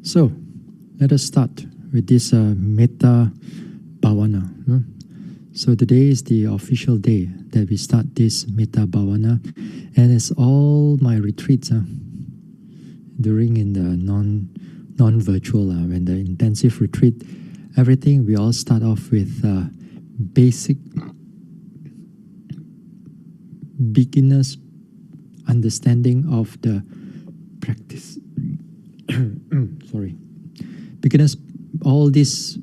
So, let us start with this Mettā Bhavana. So today is the official day that we start this Mettā Bhavana, and it's all my retreats during in the non-virtual when the intensive retreat, everything we all start off with basic beginners understanding of the practice. Sorry, beginners, all this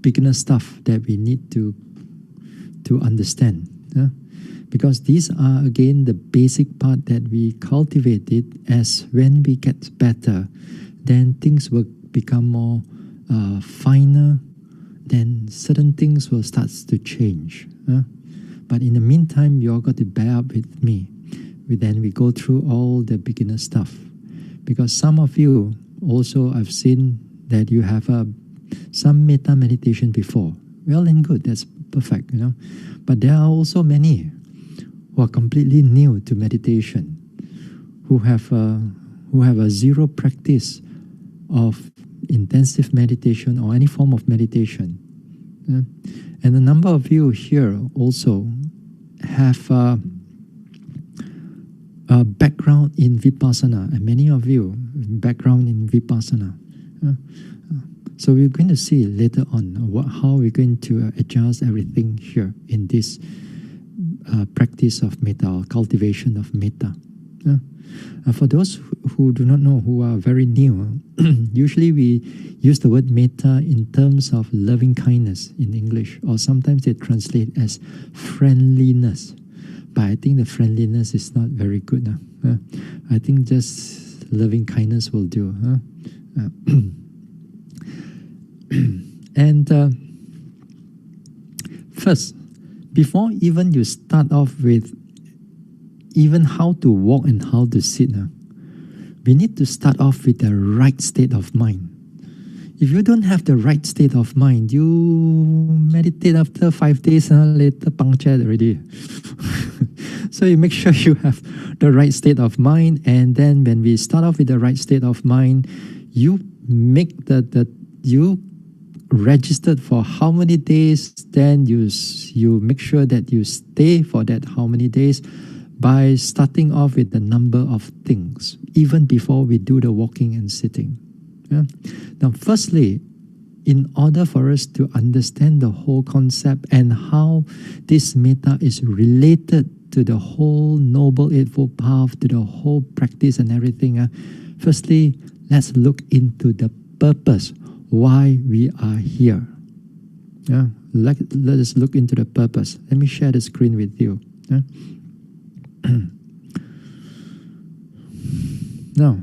beginner stuff that we need to understand, because these are again the basic part that we cultivate it. As when we get better, then things will become more finer, then certain things will start to change. But in the meantime, you all got to bear up with me. Then we go through all the beginner stuff, because some of you also, I've seen that you have some metta meditation before. Well and good, that's perfect, But there are also many who are completely new to meditation, who have a zero practice of intensive meditation or any form of meditation. And a number of you here also have a background in Vipassana, and many of you background in Vipassana. So we're going to see later on how we're going to adjust everything here in this practice of metta, or cultivation of metta. For those who do not know, who are very new, usually we use the word metta in terms of loving kindness in English, or sometimes they translate as friendliness. But I think the friendliness is not very good. I think just loving kindness will do. And first, before even you start off with even how to walk and how to sit, we need to start off with the right state of mind. If you don't have the right state of mind, you meditate after 5 days, later punctured already. So you make sure you have the right state of mind, and then when we start off with the right state of mind, you make you registered for how many days, then you make sure that you stay for that how many days by starting off with the number of things, even before we do the walking and sitting. Now, firstly, in order for us to understand the whole concept and how this metta is related to the whole Noble Eightfold Path, to the whole practice and everything, firstly, let's look into the purpose, why we are here. Let us look into the purpose. Let me share the screen with you. Now,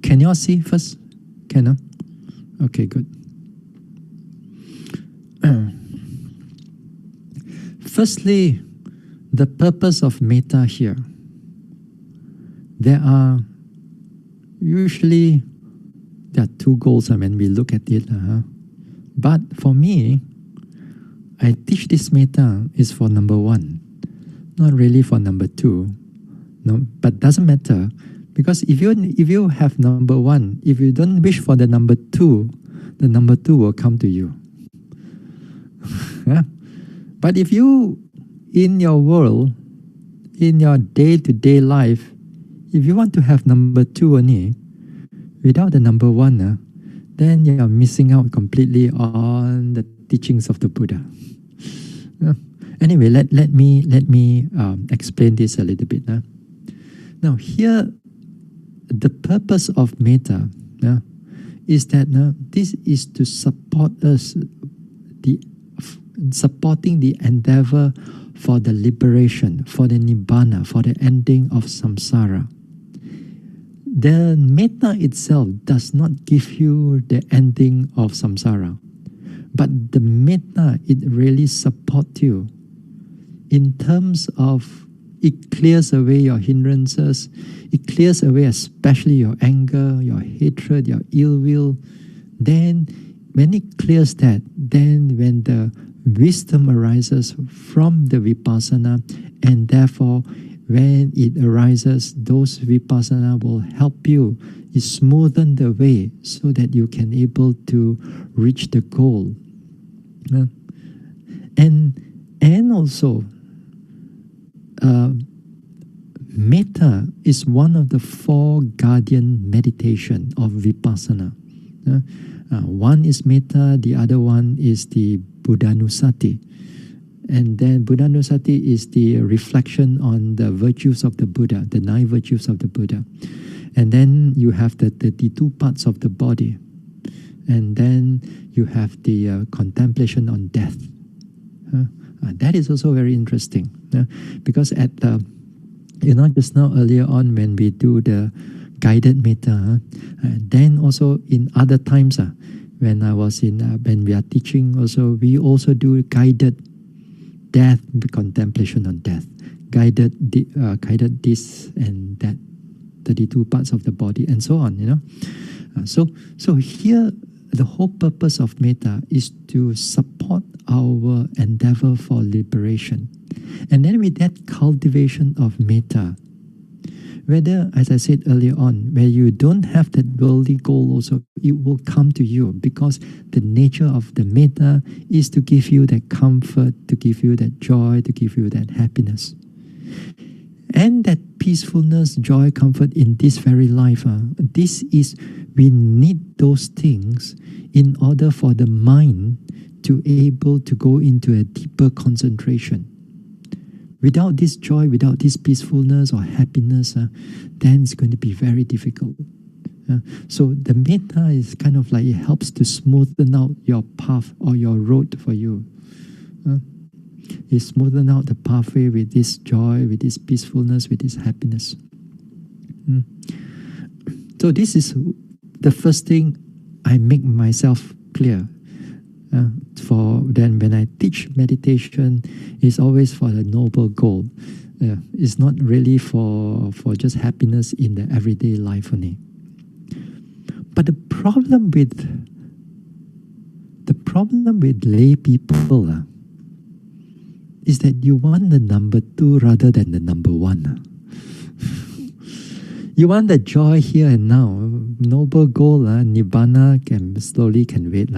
can you all see first? Can? Okay, good. Firstly, the purpose of metta here. There are two goals when we look at it. But for me, I teach this metta is for number one, not really for number two. No, but doesn't matter, because if you have number one, if you don't wish for the number two will come to you. But if you, in your world, in your day-to-day life, if you want to have number two only, without the number one, then you are missing out completely on the teachings of the Buddha. Anyway, let me explain this a little bit. Now here, the purpose of metta is that this is to support us, supporting the endeavor for the liberation, for the nibbana, for the ending of samsara. The metta itself does not give you the ending of samsara, but the metta, it really supports you in terms of it clears away your hindrances, it clears away especially your anger, your hatred, your ill will. Then when it clears that, then when the wisdom arises from the vipassana, and therefore when it arises, those vipassana will help you, it smoothen the way so that you can able to reach the goal. And also, Mettā is one of the 4 guardian meditation of vipassana. One is Mettā, the other one is the Buddhanusati. And then Buddhanusati is the reflection on the virtues of the Buddha, the 9 virtues of the Buddha. And then you have the 32 parts of the body. And then you have the contemplation on death. That is also very interesting. Because at the, just now earlier on when we do the guided Mettā, then also in other times, when I was when we are teaching also, we also do guided death, contemplation on death, guided this and that, 32 parts of the body, and so on. So here, the whole purpose of Mettā is to support our endeavor for liberation, and then with that cultivation of Mettā, whether, as I said earlier on, where you don't have that worldly goal also, it will come to you, because the nature of the Mettā is to give you that comfort, to give you that joy, to give you that happiness. And that peacefulness, joy, comfort in this very life, we need those things in order for the mind to able to go into a deeper concentration. Without this joy, without this peacefulness or happiness, then it's going to be very difficult. So the Mettā is kind of like, it helps to smoothen out your path or your road for you. It smoothen out the pathway with this joy, with this peacefulness, with this happiness. So this is the first thing I make myself clear. For then when I teach meditation, it's always for the noble goal. It's not really for just happiness in the everyday life only. But the problem with lay people is that you want the number 2 rather than the number 1. You want the joy here and now, noble goal, nibbana slowly can wait.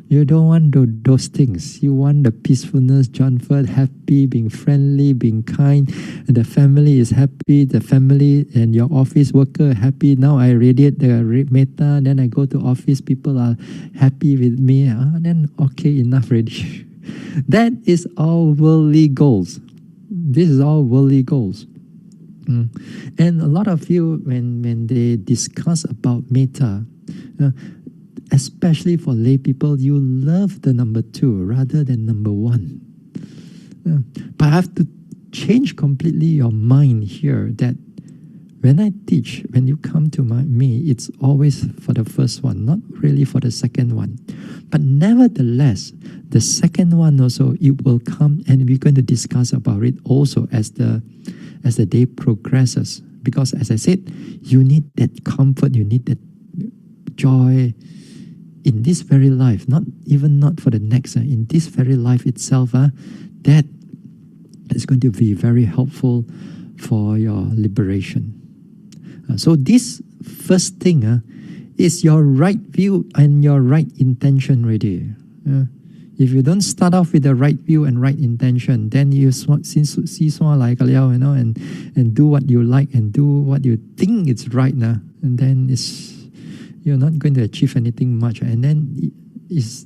You don't want those things. You want the peacefulness, comfort, happy, being friendly, being kind, and the family is happy, the family and your office worker happy. Now I radiate the Mettā, then I go to office, people are happy with me. Then okay, enough already. That is all worldly goals. This is all worldly goals. And a lot of you, when they discuss about Mettā, especially for lay people, you love the number 2 rather than number 1. But I have to change completely your mind here, that when I teach, when you come to me, it's always for the first one, not really for the second one. But nevertheless, the second one also, it will come, and we're going to discuss about it also as the day progresses. Because as I said, you need that comfort, you need that joy in this very life, not for the next, in this very life itself, that is going to be very helpful for your liberation. So this first thing is your right view and your right intention already. If you don't start off with the right view and right intention, then you and do what you like and do what you think is right now, and then you're not going to achieve anything much. And then is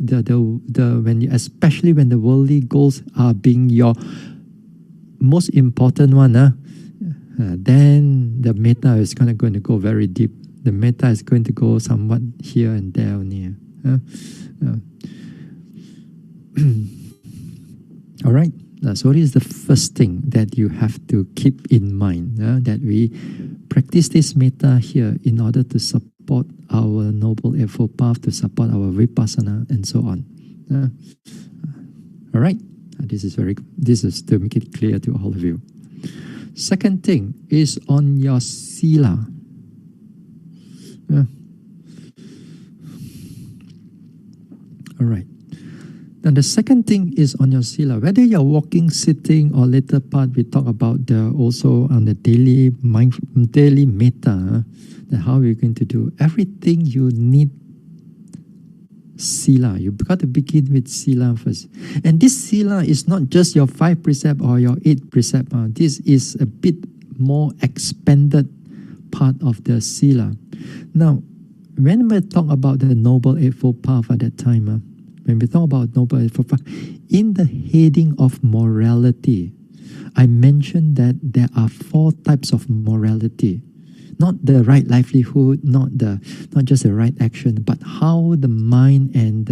especially when the worldly goals are being your most important one, then the Mettā is going to go very deep. The Mettā is going to go somewhat here and there only. All right. So this is the first thing that you have to keep in mind, that we practice this Mettā here in order to support our Noble Eightfold Path, to support our Vipassana, and so on. All right. This is to make it clear to all of you. Second thing is on your sila. All right. Now the second thing is on your sila. Whether you're walking, sitting, or later part, we talk about also on the daily Mettā, that how we're going to do everything. You need sila. You've got to begin with sila first. And this sila is not just your 5 precept or your 8 precept. This is a bit more expanded part of the sila. Now, when we talk about the Noble Eightfold Path at that time, when we talk about Noble Eightfold Path, in the heading of morality, I mentioned that there are 4 types of morality. Not the right livelihood, not just the right action, but how the mind and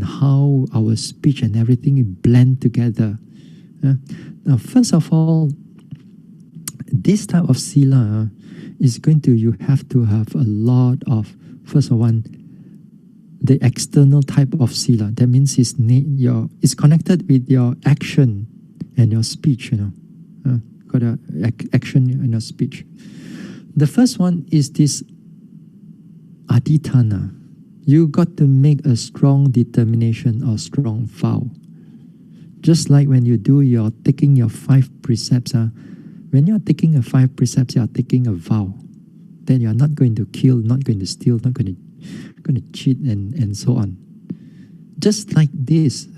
how our speech and everything blend together. Now, first of all, this type of sila is going to, you have to have a lot of, first of all, the external type of sila. That means it's connected with your action and your speech, got a action and your speech. The first one is this adhitthana. You got to make a strong determination or strong vow. Just like when you do taking your 5 precepts, when you're taking your 5 precepts, you are taking a vow. Then you are not going to kill, not going to steal, not going to cheat, and so on. Just like this,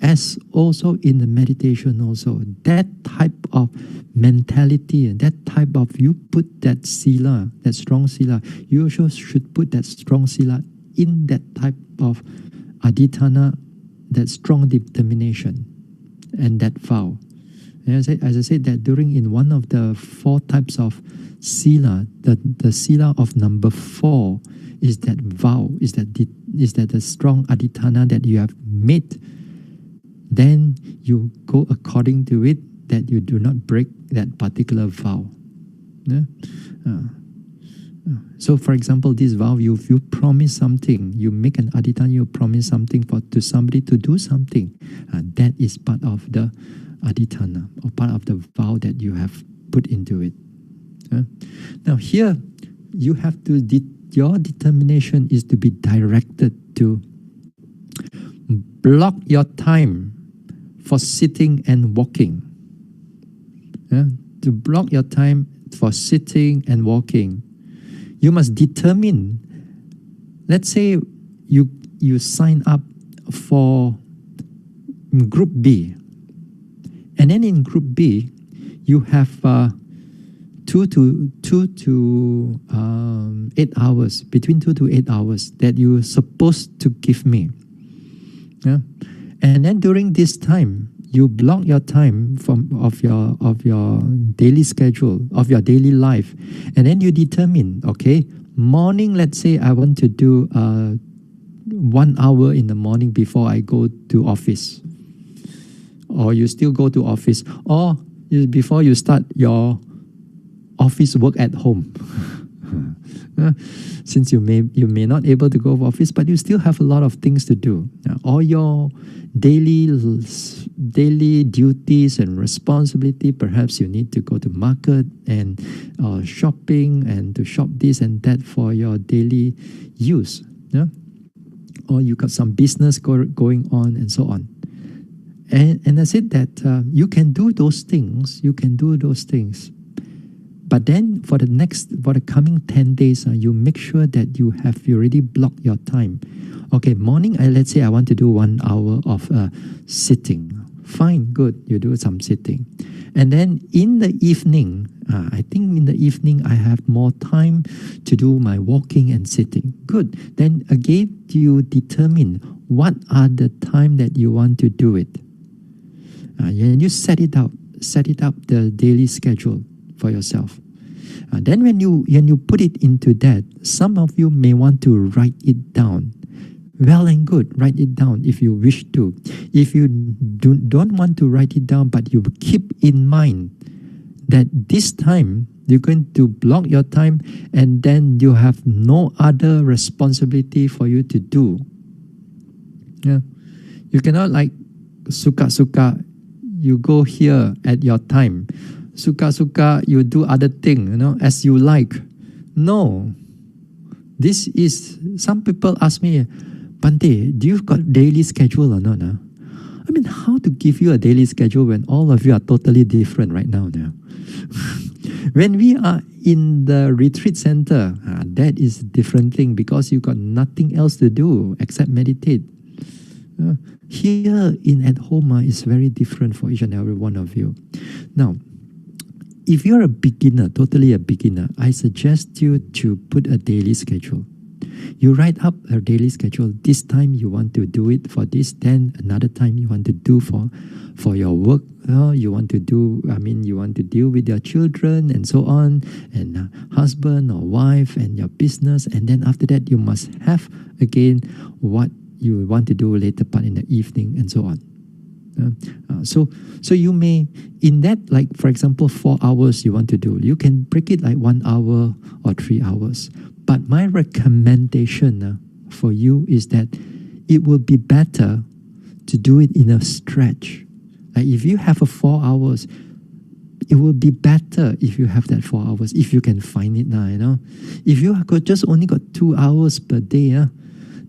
as also in the meditation also, that type of mentality, that type of, you put that sila, that strong sila, you also should put that strong sila in that type of adhitthana, that strong determination and that vow. As I said, that in one of the 4 types of sila, the sila of number 4 is that vow, is that the strong adhitthana that you have made. Then you go according to it, that you do not break that particular vow. So for example, this vow, you promise something, you make an adhitthana, you promise something to somebody to do something. That is part of the adhitthana, or part of the vow that you have put into it. Now here, you have to, your determination is to be directed to block your time for sitting and walking. To block your time for sitting and walking, you must determine. Let's say you sign up for Group B, and then in Group B, you have 2 to 8 hours, between 2 to 8 hours that you're supposed to give me. And then during this time, you block your time of your daily schedule, of your daily life, and then you determine, okay, morning, let's say I want to do 1 hour in the morning before I go to office, or you still go to office, or before you start your office work at home. Since you may not able to go to office, but you still have a lot of things to do. All your daily duties and responsibility. Perhaps you need to go to market and shopping, and to shop this and that for your daily use. Or you got some business going on, and so on. And I said that you can do those things. You can do those things. But then for the coming 10 days, you make sure that you already blocked your time. Okay, morning, let's say I want to do 1 hour of sitting. Fine, good, you do some sitting. And then in the evening, I think in the evening I have more time to do my walking and sitting. Good. Then again, you determine what are the time that you want to do it. And you set it up the daily schedule for yourself. Then when you put it into that, some of you may want to write it down. Well and good, write it down if you wish to. If you don't want to write it down, but you keep in mind that this time you're going to block your time, and then you have no other responsibility for you to do. You cannot like suka-suka, you go here at your time. Suka-suka, you do other thing, as you like. No. This is, some people ask me, Bante, do you got daily schedule or not? I mean, how to give you a daily schedule when all of you are totally different right now? When we are in the retreat center, that is a different thing because you got nothing else to do except meditate. Here in at home is very different for each and every one of you. Now, if you're a beginner, totally a beginner, I suggest you to put a daily schedule. You write up a daily schedule. This time you want to do it for this, then another time you want to do for your work. You want to do, you want to deal with your children and so on, and husband or wife and your business. And then after that, you must have again what you want to do later part in the evening and so on. So you may, in that, like for example, 4 hours you want to do, you can break it like 1 hour or 3 hours. But my recommendation for you is that it will be better to do it in a stretch. Like if you have a 4 hours, it will be better if you have that 4 hours, if you can find it now, If you just only got 2 hours per day,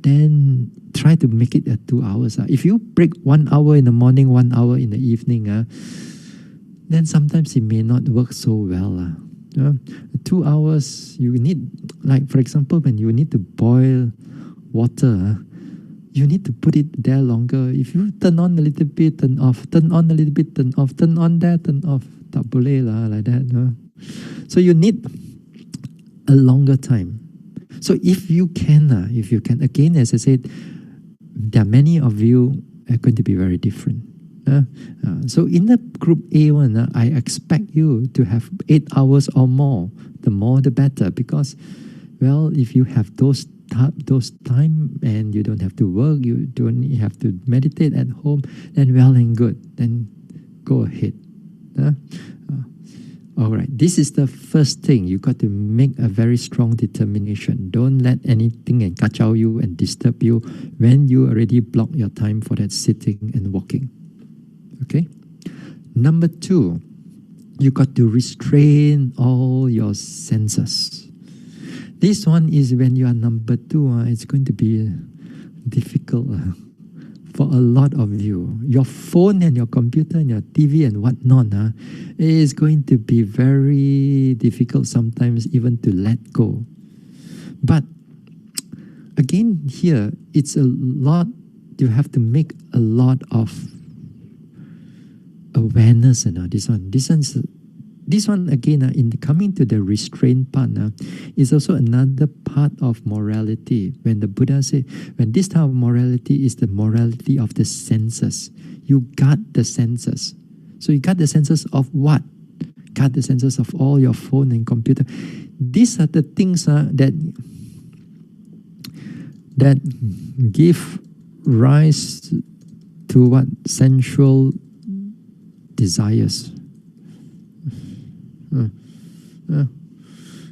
then try to make it at 2 hours. If you break 1 hour in the morning, 1 hour in the evening, then sometimes it may not work so well. 2 hours, you need, like for example, when you need to boil water, you need to put it there longer. If you turn on a little bit, turn off, turn on a little bit, turn off, turn on there, turn off, tak boleh lah, like that. So you need a longer time. So if you can, again, as I said, there are many of you are going to be very different. So in the group A1, I expect you to have 8 hours or more. The more, the better. Because, well, if you have those time and you don't have to work, you don't have to meditate at home, then well and good. Then go ahead. All right. This is the first thing. You got to make a very strong determination. Don't let anything and kacau you and disturb you when you already block your time for that sitting and walking. Okay. Number 2, you got to restrain all your senses. This one is when you are number 2. It's going to be difficult for a lot of you. Your phone and your computer and your TV and whatnot is going to be very difficult sometimes even to let go. But again, here it's a lot. You have to make a lot of awareness. This one again, in coming to the restraint part, is also another part of morality. When the Buddha said, when this type of morality is the morality of the senses. You got the senses. So you got the senses of what? Got the senses of all your phone and computer. These are the things that give rise to what? Sensual desires.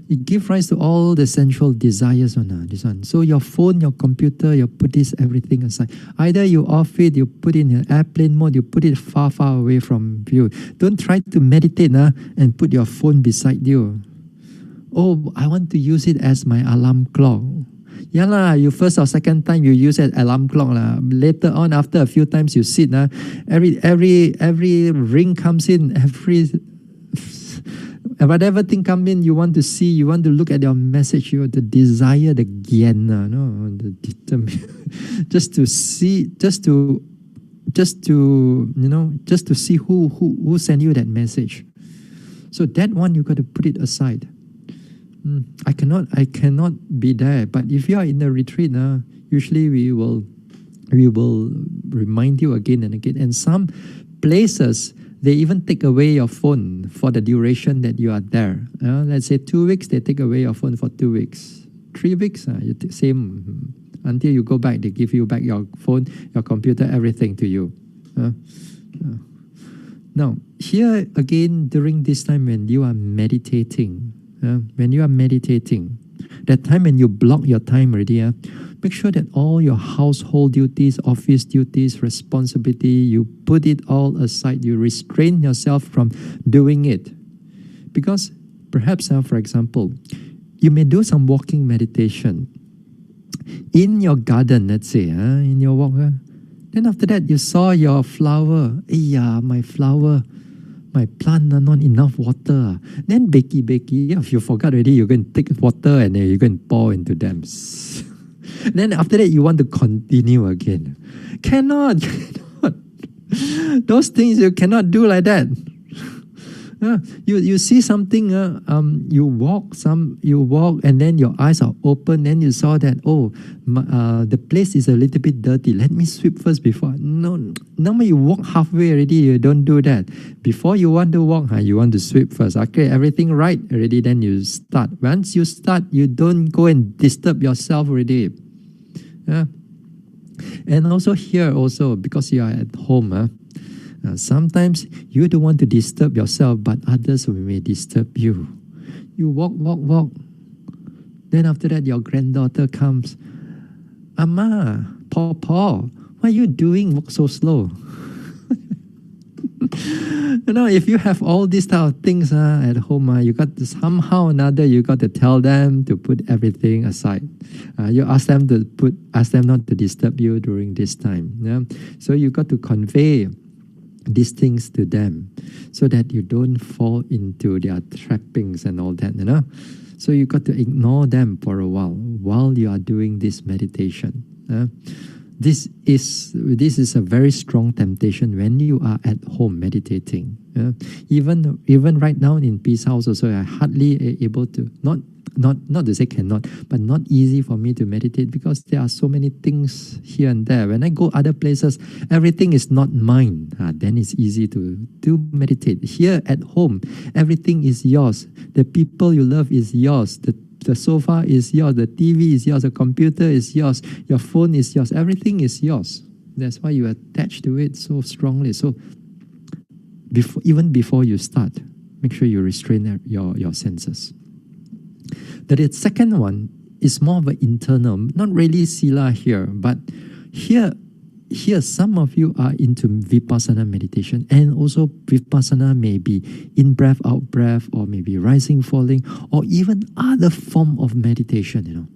It gives rise to all the sensual desires this one. So your phone, your computer, you put this everything aside. Either you off it, you put it in airplane mode, you put it far, far away from you. Don't try to meditate and put your phone beside you. Oh, I want to use it as my alarm clock. Yeah lah, you first or second time you use it alarm clock lah. Later on, after a few times you sit every ring comes in, whatever thing come in, you want to see, you want to look at your message, you the desire, the gyan, the determination, just to see, just to see who sent you that message. So that one you got to put it aside. I cannot be there. But if you are in the retreat, usually we will remind you again and again. And some places, they even take away your phone for the duration that you are there. Let's say 2 weeks, they take away your phone for 2 weeks. 3 weeks, same. Until you go back, they give you back your phone, your computer, everything to you. Now, here again, during this time when you are meditating, that time when you block your time already, make sure that all your household duties, office duties, responsibility, you put it all aside. You restrain yourself from doing it. Because perhaps, for example, you may do some walking meditation. in your garden, let's say, in your walk. Then after that, you saw your flower. Yeah, my flower, my plant are not enough water. Then bakey, if you forgot already, you're going to take water and then you're going to pour into them. Then after that, you want to continue again. Cannot. Those things you cannot do like that. You see something, you walk, and then your eyes are open, and you saw that, the place is a little bit dirty. Let me sweep first before. No, now you walk halfway already, you don't do that. Before you want to walk, you want to sweep first. Okay, everything right already, then you start. Once you start, you don't go and disturb yourself already. And also here, because you are at home, sometimes you don't want to disturb yourself, but others may disturb you. You walk. Then after that, your granddaughter comes. Amma, Pawpaw, what are you doing? Walk so slow. If you have all these type of things at home, you got to, somehow or another, you got to tell them to put everything aside. You ask them not to disturb you during this time. Yeah? So you got to convey these things to them so that you don't fall into their trappings and all that. So you got to ignore them for a while you are doing this meditation. This is a very strong temptation when you are at home meditating. Even right now in Peace House also, I hardly able to, not to say cannot, but not easy for me to meditate because there are so many things here and there. When I go other places, everything is not mine. Then it's easy to meditate. Here at home, everything is yours. The people you love is yours. The sofa is yours. The TV is yours. The computer is yours. Your phone is yours. Everything is yours. That's why you attach to it so strongly. So even before you start, make sure you restrain your senses. The second one is more of an internal, not really sila here, but here some of you are into vipassana meditation, and also vipassana may be in breath, out breath, or maybe rising, falling, or even other form of meditation.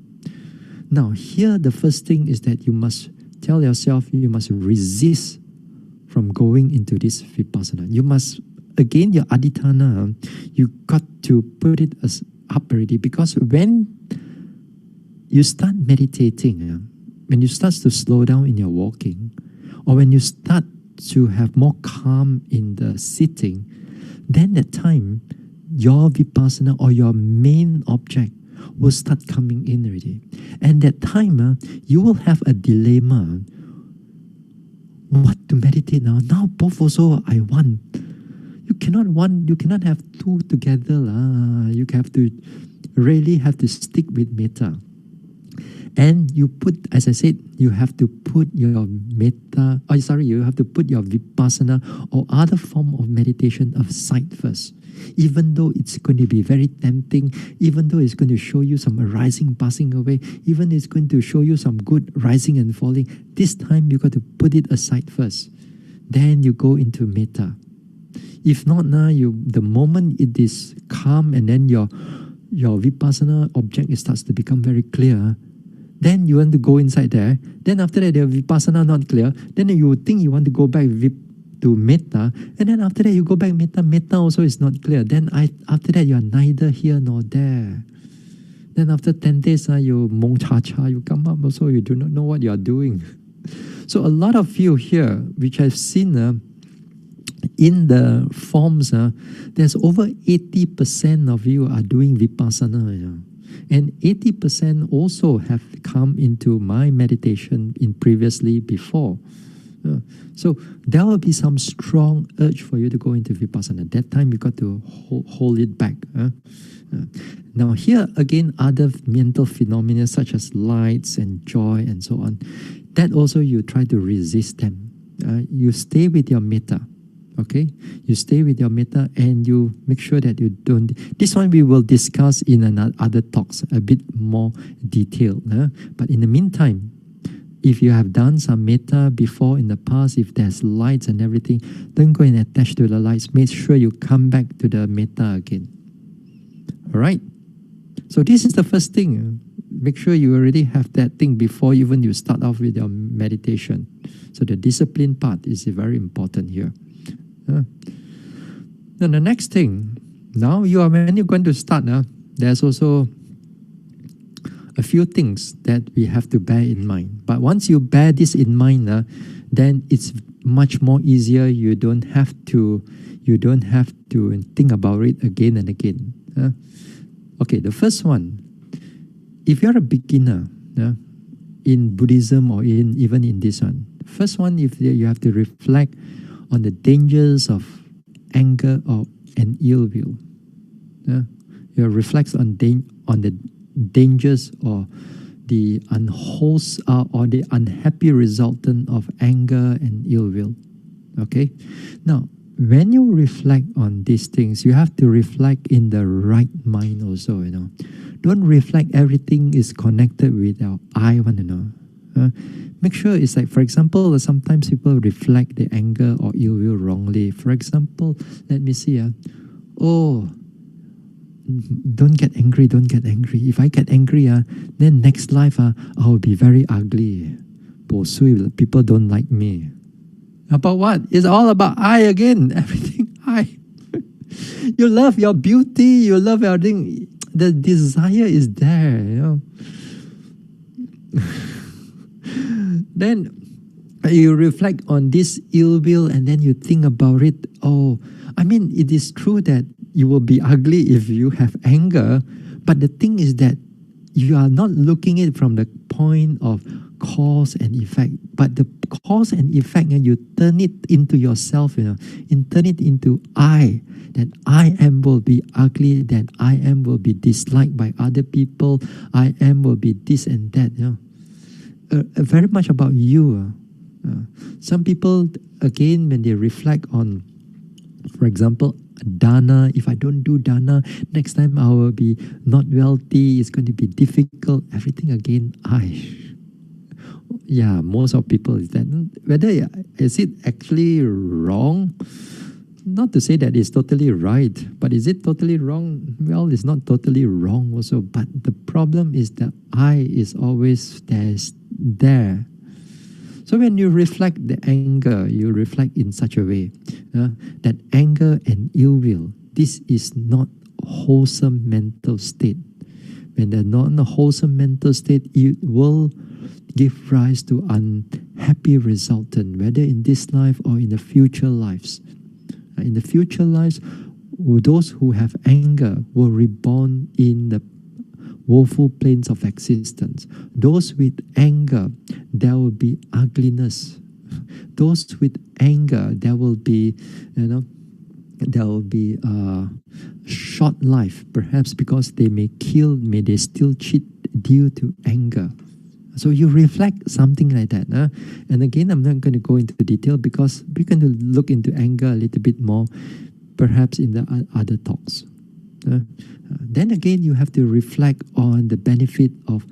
Now here the first thing is that you must tell yourself you must resist from going into this vipassana. You must, again, your adhitthana, you got to put it as up already, because when you start meditating, when you start to slow down in your walking, or when you start to have more calm in the sitting, then that time your vipassana or your main object will start coming in already. And that time you will have a dilemma. What to meditate now? Now both also I want. You cannot have two together. You really have to stick with Mettā. And you put, as I said, you have to put your Mettā, you have to put your vipassana or other form of meditation aside first. Even though it's going to be very tempting, even though it's going to show you some arising, passing away, even it's going to show you some good rising and falling, this time you got to put it aside first. Then you go into Mettā. If not, the moment it is calm and then your vipassana object starts to become very clear, then you want to go inside there. Then after that, the vipassana not clear. Then you would think you want to go back to Mettā, and then after that you go back Mettā. Mettā also is not clear. Then after that you are neither here nor there. Then after 10 days, you mong cha cha, you come up also, you do not know what you are doing. So a lot of you here, which I've seen in the forms, there's over 80% of you are doing vipassana. And 80% also have come into my meditation previously before. So there will be some strong urge for you to go into vipassana. That time you got to hold it back. Now here again, other mental phenomena such as lights and joy and so on, that also you try to resist them. You stay with your Mettā. Okay, you stay with your Mettā and you make sure that you don't. This one we will discuss in other talks a bit more detailed. But in the meantime, if you have done some Mettā before in the past, if there's lights and everything, don't go and attach to the lights. Make sure you come back to the Mettā again. All right. So this is the first thing. Make sure you already have that thing before even you start off with your meditation. So the discipline part is very important here. Then the next thing, now when you're going to start, there's also a few things that we have to bear in mind. But once you bear this in mind, then it's much more easier. You don't have to think about it again and again. Okay, the first one, if you're a beginner in Buddhism or even in this one, first one, if you have to reflect on the dangers of anger and ill will. You reflect on the dangers or the unwholesome or the unhappy resultant of anger and ill will. Okay, now when you reflect on these things, you have to reflect in the right mind also. Don't reflect everything is connected with our I one. Make sure it's like, for example, sometimes people reflect the anger or ill will wrongly. For example, let me see. Don't get angry, don't get angry. If I get angry, then next life I'll be very ugly. People don't like me. About what? It's all about I again. Everything I. You love your beauty, you love everything. The desire is there. Then you reflect on this ill will and then you think about it. It is true that you will be ugly if you have anger, but the thing is that you are not looking at it from the point of cause and effect, but the cause and effect, and you turn it into yourself, and turn it into I, that I am will be ugly, that I am will be disliked by other people, I am will be this and that. Very much about you. Some people, again, when they reflect on, for example, dana, if I don't do dana, next time I will be not wealthy, it's going to be difficult, everything again, I. Yeah, most of people is that. Whether is it actually wrong? Not to say that it's totally right, but is it totally wrong? Well, it's not totally wrong also, but the problem is that I is always there. So when you reflect the anger, you reflect in such a way that anger and ill will, this is not wholesome mental state. When they're not in a wholesome mental state, it will give rise to unhappy resultant, whether in this life or in the future lives. In the future lives, those who have anger will reborn in the woeful planes of existence. Those with anger, there will be ugliness. Those with anger, there will be, short life, perhaps because they may they still cheat due to anger. So you reflect something like that. And again, I'm not going to go into detail because we're going to look into anger a little bit more, perhaps in the other talks. Then again, you have to reflect on the benefit of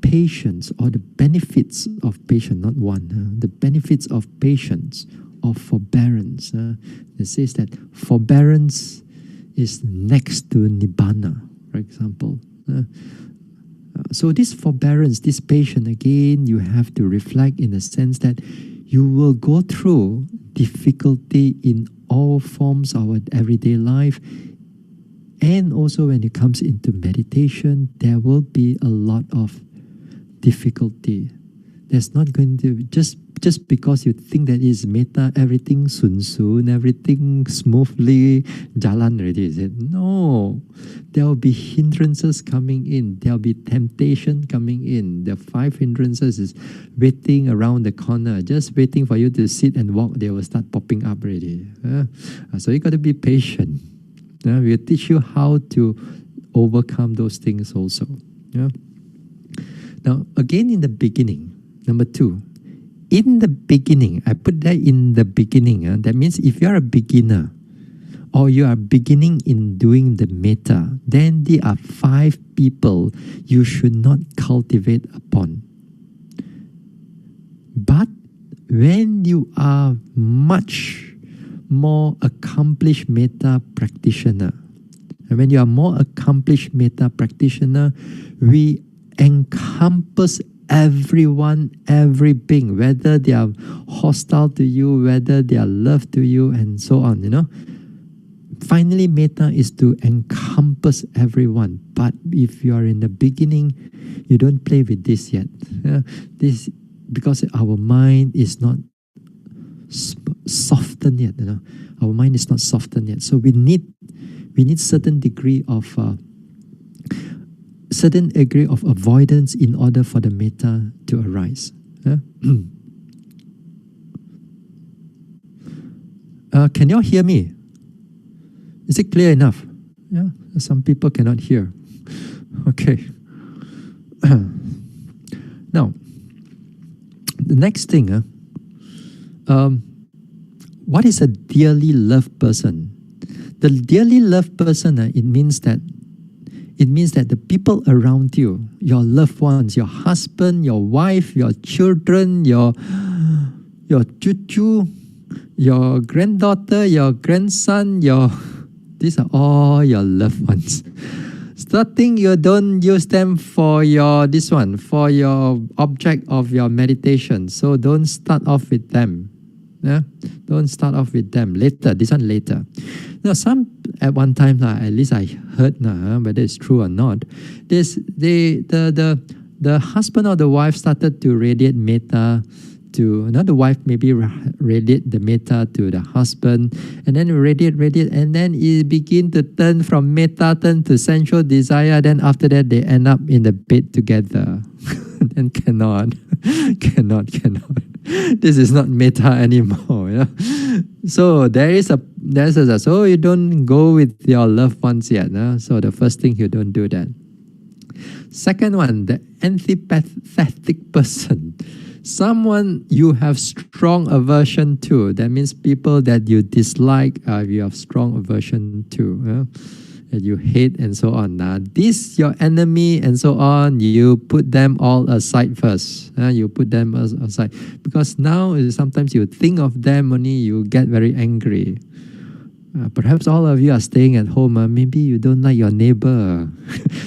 patience, or the benefits of patience, not one. The benefits of patience, of forbearance. It says that forbearance is next to nibbana, for example. So this forbearance, this patience, again, you have to reflect in the sense that you will go through difficulty in all forms of our everyday life. And also when it comes into meditation, there will be a lot of difficulty. There's not going to, just because you think that is Mettā, everything sun, everything smoothly, jalan already, is it? No. There will be hindrances coming in. There will be temptation coming in. The 5 hindrances is waiting around the corner, just waiting for you to sit and walk. They will start popping up already. So you got to be patient. We'll teach you how to overcome those things also. Now, again, in the beginning, number 2, in the beginning, I put that in the beginning. That means if you are a beginner or you are beginning in doing the Mettā, then there are 5 people you should not cultivate upon. But when you are much more accomplished Mettā practitioner, and when you are more accomplished Mettā practitioner, we encompass everyone, every being, whether they are hostile to you, whether they are love to you, and so on, Finally, metta is to encompass everyone. But if you are in the beginning, you don't play with this yet. This because our mind is not softened yet. Our mind is not softened yet. So we need certain degree of avoidance in order for the metta to arise. Can you all hear me? Is it clear enough? Yeah, some people cannot hear. Okay. Now, the next thing, what is a dearly loved person? The dearly loved person, it means that the people around you, your loved ones, your husband, your wife, your children, your chuchu, your granddaughter, your grandson, these are all your loved ones. Starting, you don't use them for your object of your meditation. So don't start off with them. Yeah? Don't start off with them. Later, this one later. Now, some at one time, at least I heard, whether it's true or not, the husband or the wife started to radiate metta to, the wife maybe radiate the metta to the husband, and then radiate, and then it begin to turn from metta, turn to sensual desire, then after that they end up in the bed together. Then cannot. This is not metta anymore. So so you don't go with your loved ones yet. So the first thing, you don't do that. Second one, the antipathetic person. Someone you have strong aversion to. That means people that you dislike, you have strong aversion to. That you hate and so on. This your enemy and so on, you put them all aside first. You put them aside. Because now sometimes you think of them only, you get very angry. Perhaps all of you are staying at home. Maybe you don't like your neighbor.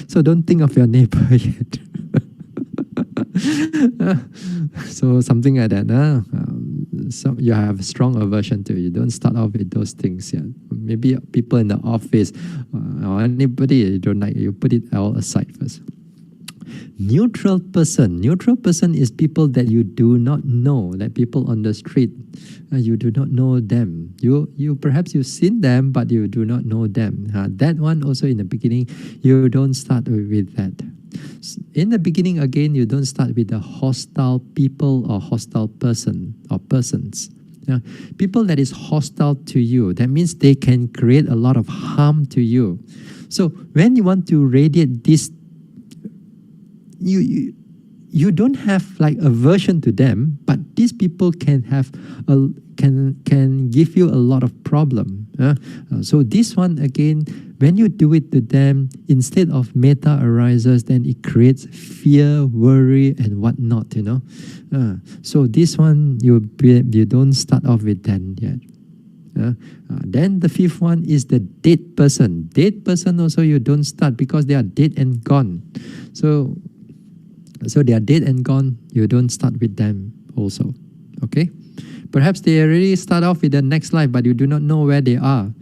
So don't think of your neighbor yet. So something like that. So you have a strong aversion to it. You don't start off with those things yet. Maybe people in the office or anybody you don't like, you put it all aside first. Neutral person. Neutral person is people that you do not know, like people on the street. You do not know them. You perhaps you've seen them, but you do not know them. That one also in the beginning, you don't start with that. In the beginning, again, you don't start with the hostile people or hostile person or persons. People that is hostile to you, that means they can create a lot of harm to you. So when you want to radiate this, you don't have like aversion to them, but these people can have can give you a lot of problem. So this one again, when you do it to them, instead of metta arises, then it creates fear, worry, and whatnot. So this one you don't start off with that yet. Then the fifth one is the dead person. Dead person also you don't start because they are dead and gone. So they are dead and gone. You don't start with them also. Okay. Perhaps they already start off with the next life, but you do not know where they are.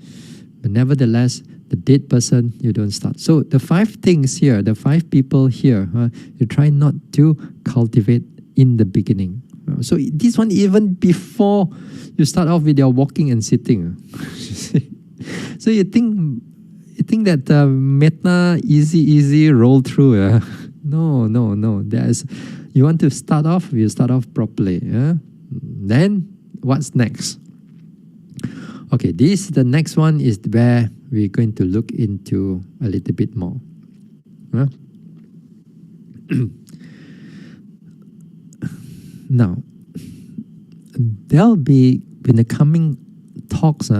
But nevertheless, the dead person, you don't start. So the 5 things here, the 5 people here, you try not to cultivate in the beginning. So this one even before you start off with your walking and sitting. So you think that metta easy roll through. No. You want to start off, you start off properly. Then what's next? Okay, the next one is where we're going to look into a little bit more. Now, there'll be in the coming talks.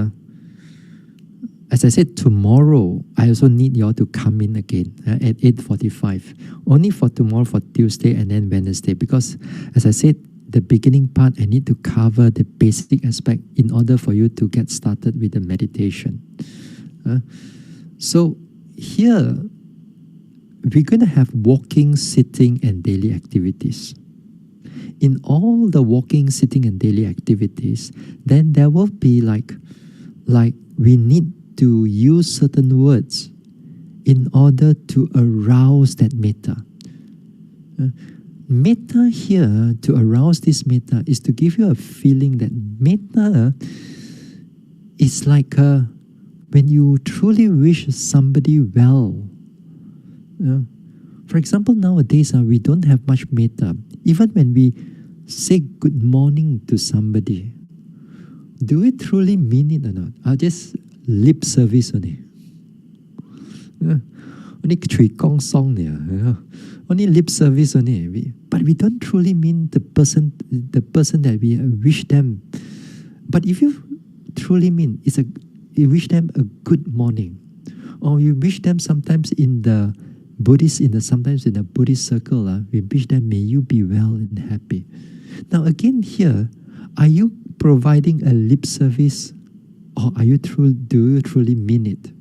As I said, tomorrow I also need you all to come in again at 8:45. Only for tomorrow, for Tuesday and then Wednesday. Because as I said, the beginning part, I need to cover the basic aspect in order for you to get started with the meditation. So here, we're going to have walking, sitting, and daily activities. In all the walking, sitting, and daily activities, then there will be like we need to use certain words in order to arouse that mettā. Mettā here, to arouse this mettā, is to give you a feeling that mettā is like when you truly wish somebody well. For example, nowadays we don't have much mettā. Even when we say good morning to somebody, do we truly mean it or not? Or just lip service only? Only chui kong song only lip service only. But we don't truly mean the person that we wish them. But if you truly mean you wish them a good morning, or you wish them sometimes in the Buddhist, sometimes in the Buddhist circle, we wish them may you be well and happy. Now again here, are you providing a lip service, or do you truly mean it?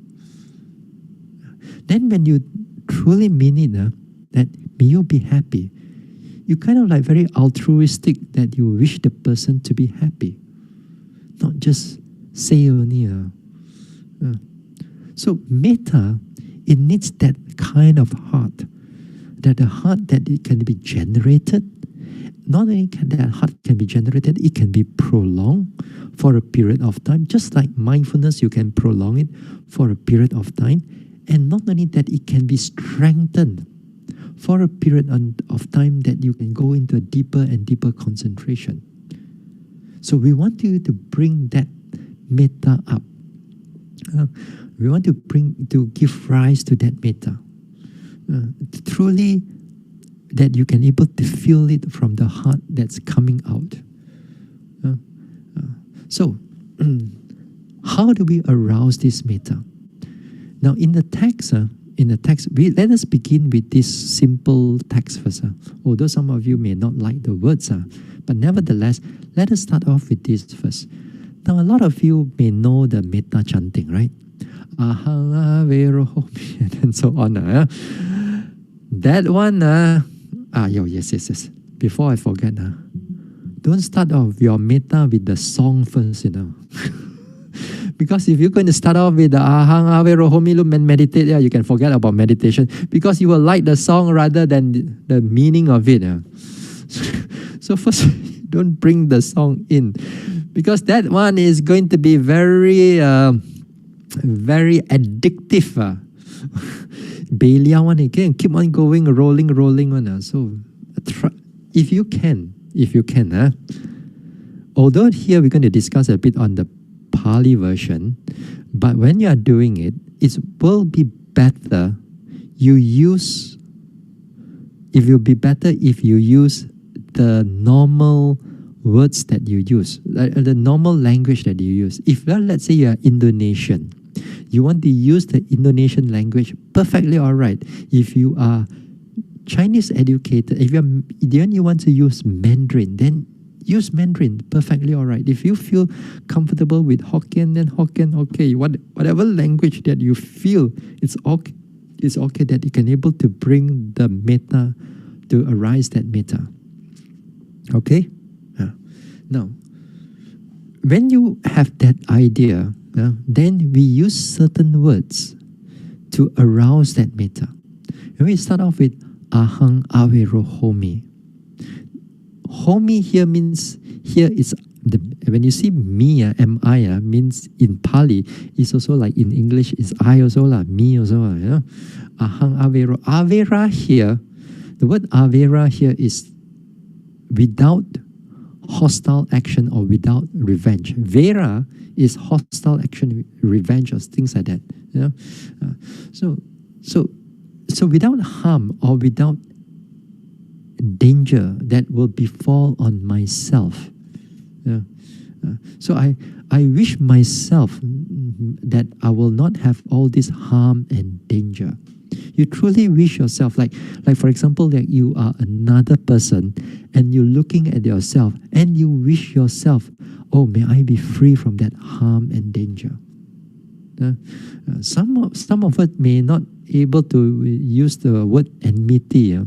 Then when you truly mean it, that may you be happy, you kind of like very altruistic that you wish the person to be happy, not just say only. So mettā, it needs that kind of heart, that the heart that it can be generated. Not only can that heart can be generated, it can be prolonged for a period of time. Just like mindfulness, you can prolong it for a period of time. And not only that, it can be strengthened for a period of time that you can go into a deeper and deeper concentration. So we want you to bring that mettā up. We want to give rise to that mettā. Truly, that you can able to feel it from the heart that's coming out. So, how do we arouse this mettā? Now, in the text, let us begin with this simple text first. Although some of you may not like the words, but nevertheless, let us start off with this first. Now, a lot of you may know the mettā chanting, right? Ahang averohomi, and so on. That one, yes. Before I forget, don't start off your mettā with the song first, Because if you're going to start off with the ahang averohomi and meditate, you can forget about meditation, because you will like the song rather than the meaning of it. So first, don't bring the song in, because that one is going to be very addictive. Bailia one again, keep on going, rolling one. So try, if you can. Although here we're going to discuss a bit on the Pali version, but when you are doing it, it will be better if you use the normal words that you use, the normal language that you use. If, let's say you are Indonesian, you want to use the Indonesian language, perfectly all right. If you are Chinese educated, if you want to use Mandarin, then use Mandarin, perfectly all right. If you feel comfortable with Hokkien, then Hokkien, okay. Whatever language that you feel, it's okay that you can able to bring the mettā, to arise that mettā. Okay? Now, when you have that idea, then we use certain words to arouse that mettā. And we start off with ahang averohomi. Homi here means, when you see me, mi, means in Pali, it's also like in English, is I also, me also. Ahang avero. Avera here, the word avera here is without hostile action or without revenge. Vera is hostile action, revenge, or things like that. So without harm or without danger that will befall on myself. So I wish myself that I will not have all this harm and danger. You truly wish yourself, like for example, that you are another person and you're looking at yourself and you wish yourself, oh, may I be free from that harm and danger. Some of us may not able to use the word enmity.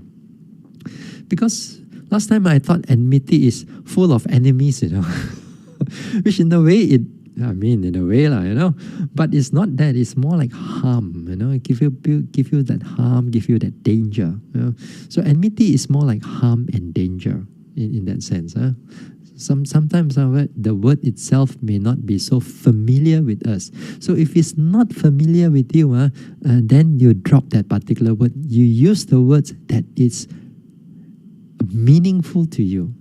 Because last time I thought enmity is full of enemies, which in a way in a way, but it's not that. It's more like harm, give you that harm, give you that danger. So enmity is more like harm and danger in that sense. Sometimes the word itself may not be so familiar with us. So if it's not familiar with you, then you drop that particular word. You use the words that is meaningful to you.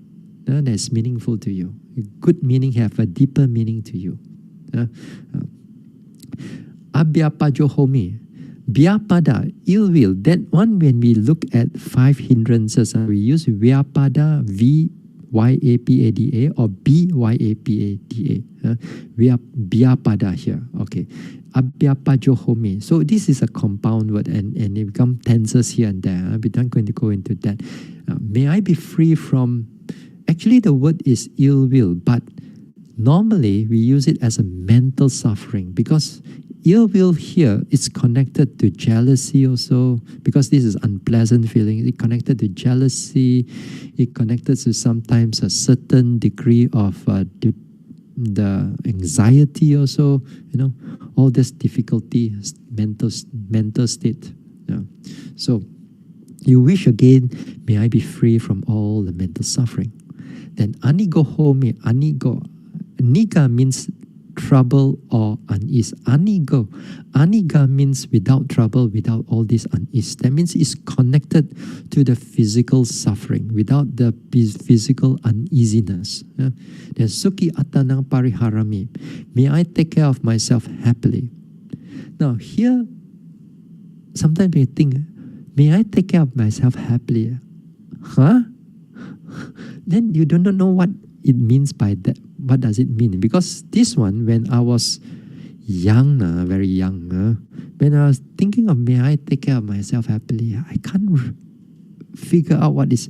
That's meaningful to you. Good meaning have a deeper meaning to you. Abhyapajohomi. Vyapada, ill will. That one, when we look at 5 hindrances, we use Vyapada, Vyapada or Byapada. Vyapada here. Okay. Abhyapajohomi. So this is a compound word and it becomes tenses here and there. We're not going to go into that. May I be free from... Actually, the word is ill will, but normally we use it as a mental suffering because ill will here is connected to jealousy also, because this is unpleasant feeling. It connected to jealousy. It connected to sometimes a certain degree of the anxiety also. All this difficulty, mental state. So you wish again, may I be free from all the mental suffering. Then anigohomi, niga means trouble or unease. Aniga means without trouble, without all this unease. That means it's connected to the physical suffering, without the physical uneasiness. Then sukhi atanang pariharami. May I take care of myself happily. Now here, sometimes we think, may I take care of myself happily? Then you do not know what it means by that. What does it mean? Because this one, when I was young, very young, when I was thinking of may I take care of myself happily, I can't figure out what is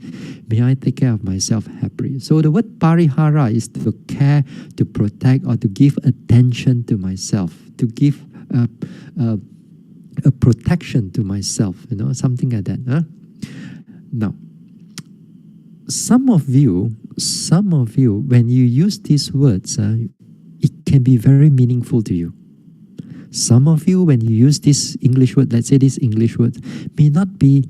may I take care of myself happily. So the word parihara is to care, to protect, or to give attention to myself, to give a protection to myself, something like that. Now, some of you, when you use these words, it can be very meaningful to you. Some of you, when you use this English word, let's say this English word, may not be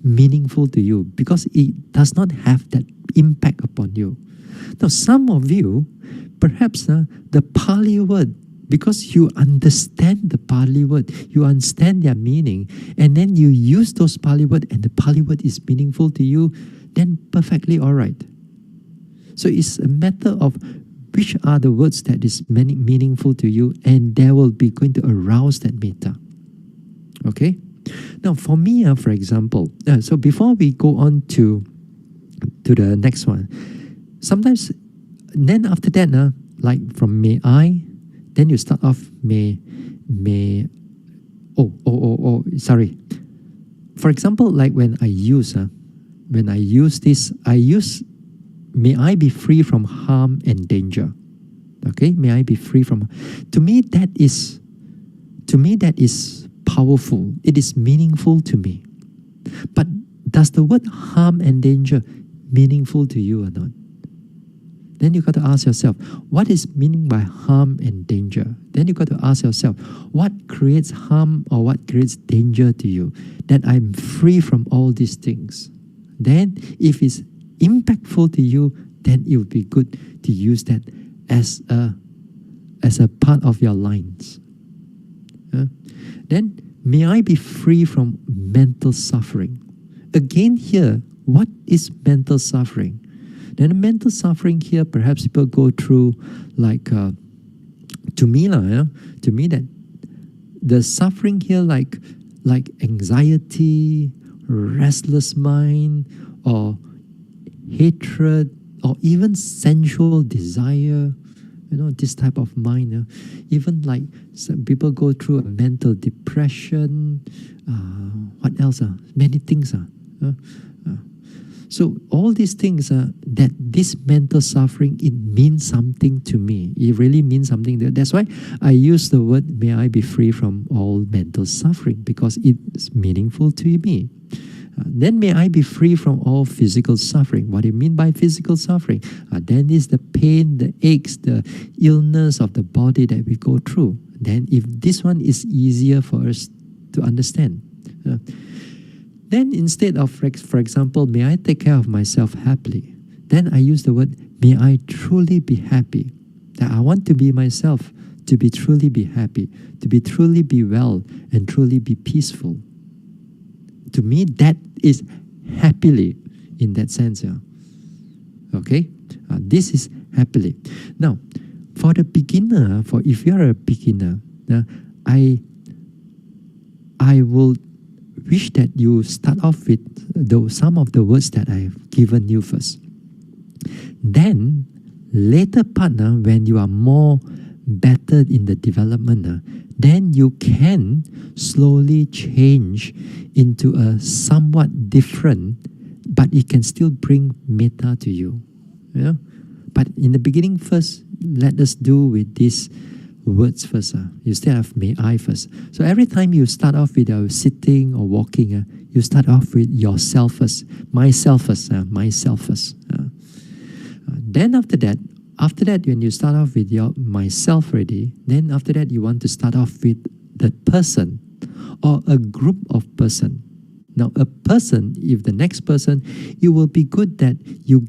meaningful to you because it does not have that impact upon you. Now, some of you, perhaps the Pali word, because you understand the Pali word, you understand their meaning, and then you use those Pali word, and the Pali word is meaningful to you, then perfectly all right. So it's a matter of which are the words that is meaningful to you, and they will be going to arouse that metta. Okay? Now, for me, for example, so before we go on to the next one, sometimes, then after that, like from may I, then you start off sorry. For example, like when I use this, I use may I be free from harm and danger. Okay, may I be free from. To me, that is powerful. It is meaningful to me. But does the word harm and danger meaningful to you or not? Then you got to ask yourself, what is meaning by harm and danger? Then you got to ask yourself, what creates harm or what creates danger to you? That I'm free from all these things. Then if it's impactful to you, then it would be good to use that as a part of your lines. Then may I be free from mental suffering. Again here, what is mental suffering? Then mental suffering here, perhaps people go through like, to me that the suffering here like anxiety, restless mind, or hatred, or even sensual desire, this type of mind. Even like some people go through a mental depression, what else? Many things. So all these things that this mental suffering, it means something to me. It really means something. That's why I use the word, may I be free from all mental suffering, because it's meaningful to me. Then may I be free from all physical suffering. What do you mean by physical suffering? Then is the pain, the aches, the illness of the body that we go through. Then if this one is easier for us to understand. Then instead of, for example, may I take care of myself happily, then I use the word, may I truly be happy. That I want to be myself, to be truly be happy, to be truly be well, and truly be peaceful. To me, that is happily in that sense. Okay? This is happily. Now, for the beginner, if you are a beginner, I will wish that you start off with some of the words that I've given you first. Then, later part, when you are more better in the development, then you can slowly change into a somewhat different, but it can still bring metta to you. Yeah? But in the beginning first, let us do with these words first. Instead of may I first. So every time you start off with sitting or walking, you start off with yourself first. Myself first. Myself first. Then after that, when you start off with your myself already, then after that you want to start off with the person or a group of person. Now a person, if the next person, it will be good that you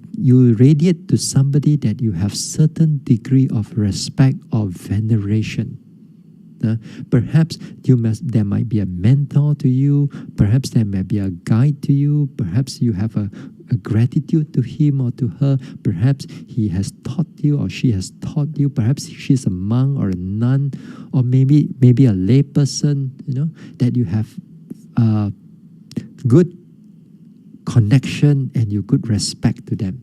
radiate to somebody that you have certain degree of respect or veneration. Perhaps there might be a mentor to you, perhaps there might be a guide to you, perhaps you have a gratitude to him or to her, perhaps he has taught you or she has taught you, perhaps she's a monk or a nun, or maybe a lay person, that you have good connection and you good respect to them.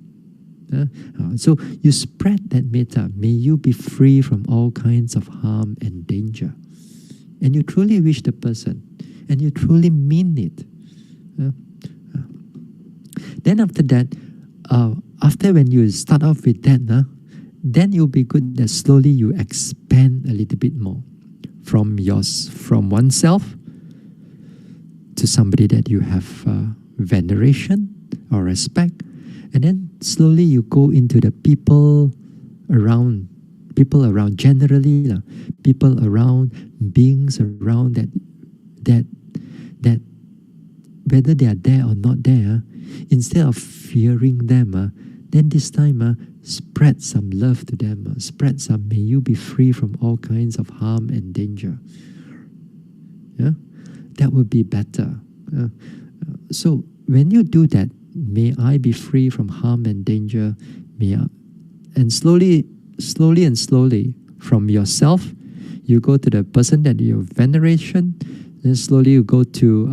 So you spread that metta. May you be free from all kinds of harm and danger. And you truly wish the person. And you truly mean it. Then after that, after when you start off with that, then you'll be good that slowly you expand a little bit more. From oneself to somebody that you have veneration or respect. And then slowly you go into the people around generally, people around, beings around that whether they are there or not there, instead of fearing them, then this time spread some love to them, spread some, may you be free from all kinds of harm and danger. Yeah? That would be better. So when you do that, may I be free from harm and danger, and slowly from yourself, you go to the person that you have veneration, then slowly you go to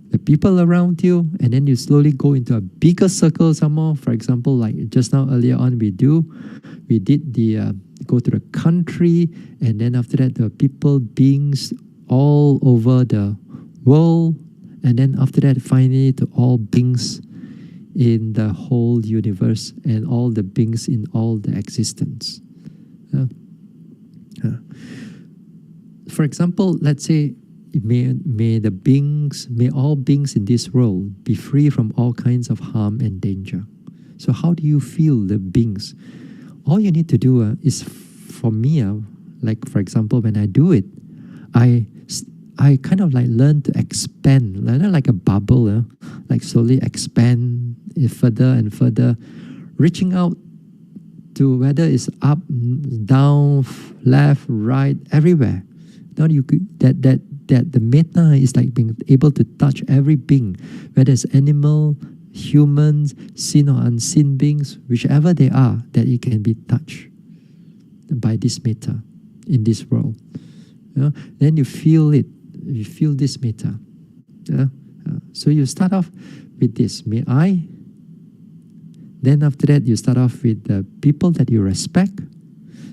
the people around you, and then you slowly go into a bigger circle some more. For example, like just now earlier on we did the go to the country, and then after that the people, beings all over the world, and then after that finally to all beings in the whole universe and all the beings in all the existence. For example, let's say may all beings in this world be free from all kinds of harm and danger. So how do you feel the beings? All you need to do is, for me, like for example, when I do it, I kind of like learn to expand, like a bubble, like slowly expand it further and further, reaching out to whether it's up, down, left, right, everywhere. Now you could that the metta is like being able to touch every being, whether it's animal, humans, seen or unseen beings, whichever they are, that it can be touched by this metta in this world. Then you feel it. You feel this metta. So you start off with this, may I. Then after that, you start off with the people that you respect.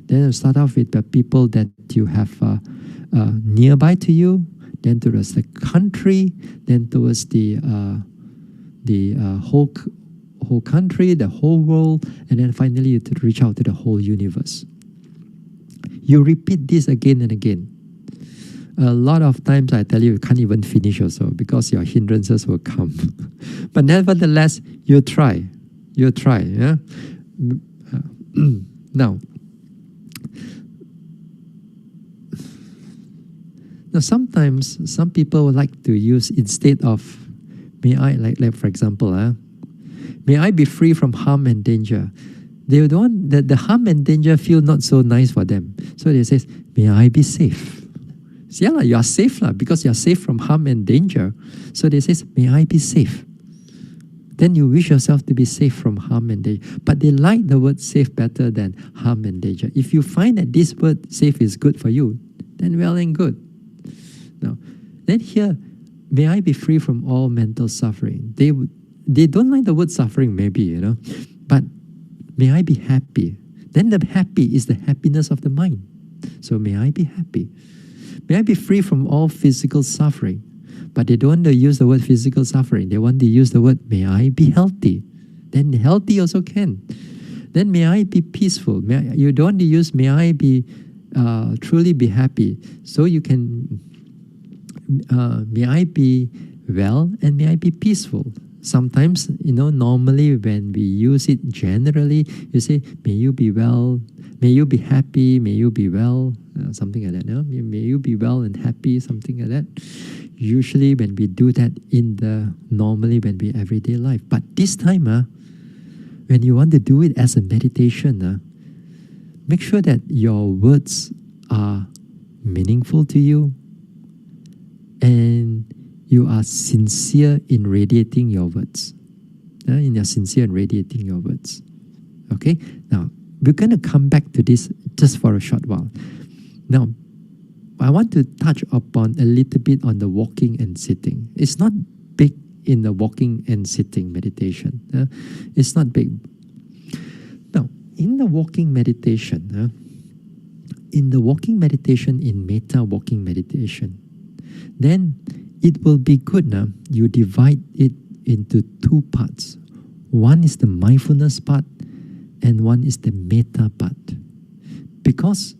Then you start off with the people that you have nearby to you. Then towards the country. Then towards the the whole country, the whole world, and then finally you to reach out to the whole universe. You repeat this again and again. A lot of times I tell you, you can't even finish also because your hindrances will come. But nevertheless, you try. You try. Yeah? Now, sometimes some people would like to use instead of may I, like for example, may I be free from harm and danger. They don't want the harm and danger feel not so nice for them. So they say, may I be safe. So yeah, you are safe because you are safe from harm and danger. So they say, may I be safe. Then you wish yourself to be safe from harm and danger. But they like the word safe better than harm and danger. If you find that this word safe is good for you, then well and good. Now, then here, may I be free from all mental suffering. They don't like the word suffering maybe, but may I be happy. Then the happy is the happiness of the mind. So may I be happy. May I be free from all physical suffering. But they don't want to use the word physical suffering. They want to use the word, may I be healthy. Then healthy also can. Then may I be peaceful. You don't want to use, may I be truly be happy. So you can, may I be well and may I be peaceful. Sometimes, normally when we use it generally, you say, may you be well, may you be happy, may you be well, something like that. No? May you be well and happy, something like that. Usually when we do that normally when we everyday life. But this time, when you want to do it as a meditation, make sure that your words are meaningful to you and you are sincere in radiating your words. You're sincere in radiating your words. Okay? Now, we're going to come back to this just for a short while. Now, I want to touch upon a little bit on the walking and sitting. It's not big in the walking and sitting meditation. It's not big. Now, in the walking meditation, in Mettā walking meditation, then it will be good now. You divide it into two parts. One is the mindfulness part and one is the Mettā part. Because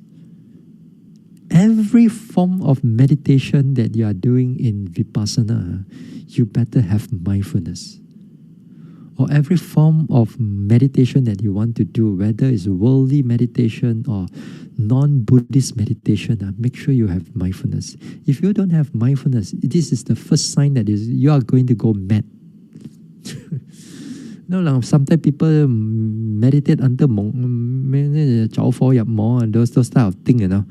every form of meditation that you are doing in Vipassana, you better have mindfulness. Or every form of meditation that you want to do, whether it's worldly meditation or non-Buddhist meditation, make sure you have mindfulness. If you don't have mindfulness, this is the first sign that you are going to go mad. Sometimes people meditate until those type of things,